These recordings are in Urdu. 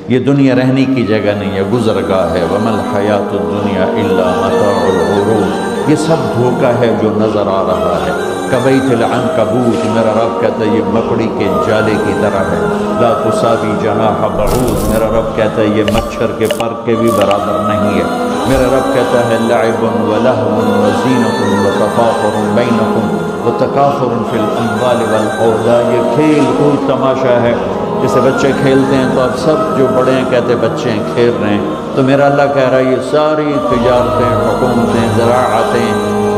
یہ دنیا رہنے کی جگہ نہیں ہے، گزرگاہ ہے۔ وَمَا الْحَيَاةُ الدُّنْيَا إِلَّا مَتَاعُ الْغُرُورِ، یہ سب دھوکہ ہے جو نظر آ رہا ہے۔ کَبَيْتِ الْعَنْكَبُوتِ، میرا رب کہتا ہے یہ مکڑی کے جالے کی طرح ہے۔ لَا تُسَاوِي جَنَاحَ بَعُوضٍ، میرا رب کہتا ہے یہ مچھر کے پر کے بھی برابر نہیں ہے۔ میرا رب کہتا ہے لَعِبٌ وَلَهْوٌ وَزِینَةٌ وَتَفَاخُرٌ بَيْنَكُمْ وَتَکَاثُرٌ فِی الْأَمْوَالِ وَالْأَوْلَادِ، یہ کھیل کود تماشا ہے، جیسے بچے کھیلتے ہیں تو اب سب جو بڑے ہیں کہتے ہیں بچے ہیں کھیل رہے ہیں، تو میرا اللہ کہہ رہا ہے یہ ساری تجارتیں، حکومتیں، زراعتیں،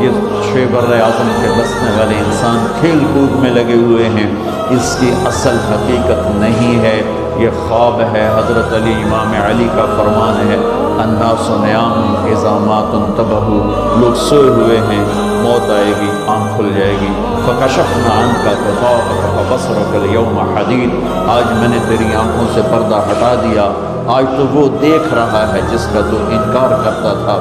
یہ 6 بر اعظم کے بسنے والے انسان کھیل کود میں لگے ہوئے ہیں، اس کی اصل حقیقت نہیں ہے، یہ خواب ہے۔ حضرت علی امام علی کا فرمان ہے الناس نیام اذا ما تنتبہوا، لوگ سوئے ہوئے ہیں، موت آئے گی، آنکھ کھل جائے گی۔ فکشفنا عنک غطاءک فبصرک اليوم حدید، آج میں نے تیری آنکھوں سے پردہ ہٹا دیا، آج تو وہ دیکھ رہا ہے جس کا تو انکار کرتا تھا۔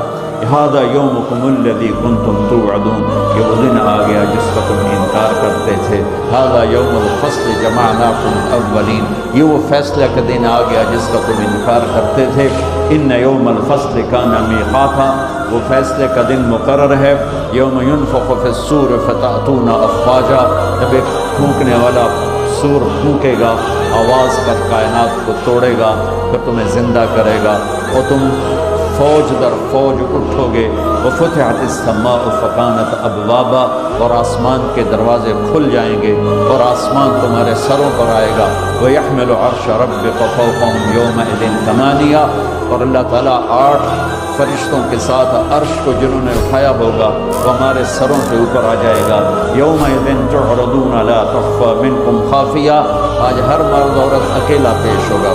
ھذا یومکم الذی کنتم توعدون، یہ وہ دن آ گیا جس کا تم انکار کرتے تھے۔ ھذا یوم الفصل جمعناکم اولین، یہ وہ فیصلہ کا دن آ گیا جس کا تم انکار کرتے تھے۔ ان یوم الفصل کان میقاتا، وہ فیصلے کا دن مقرر ہے۔ یوم ینفخ فی الصور فتأتون افواجا، جب ایک پھونکنے والا سور پھونکے گا، آواز کر کائنات کو توڑے گا، پھر تمہیں زندہ کرے گا، اور تم فوج در فوج اٹھو گے۔ وفتحت السماء فکانت ابوابا، اور آسمان کے دروازے کھل جائیں گے اور آسمان تمہارے سروں پر آئے گا۔ ویحمل عرش ربک فوقہم یومئذ ثمانیہ، اور اللہ تعالیٰ 8 فرشتوں کے ساتھ عرش کو جنہوں نے اٹھایا ہوگا وہ ہمارے سروں کے اوپر آ جائے گا۔ یومئذ تعرضون لا تخفی منکم خافیہ، آج ہر مرد عورت اکیلا پیش ہوگا۔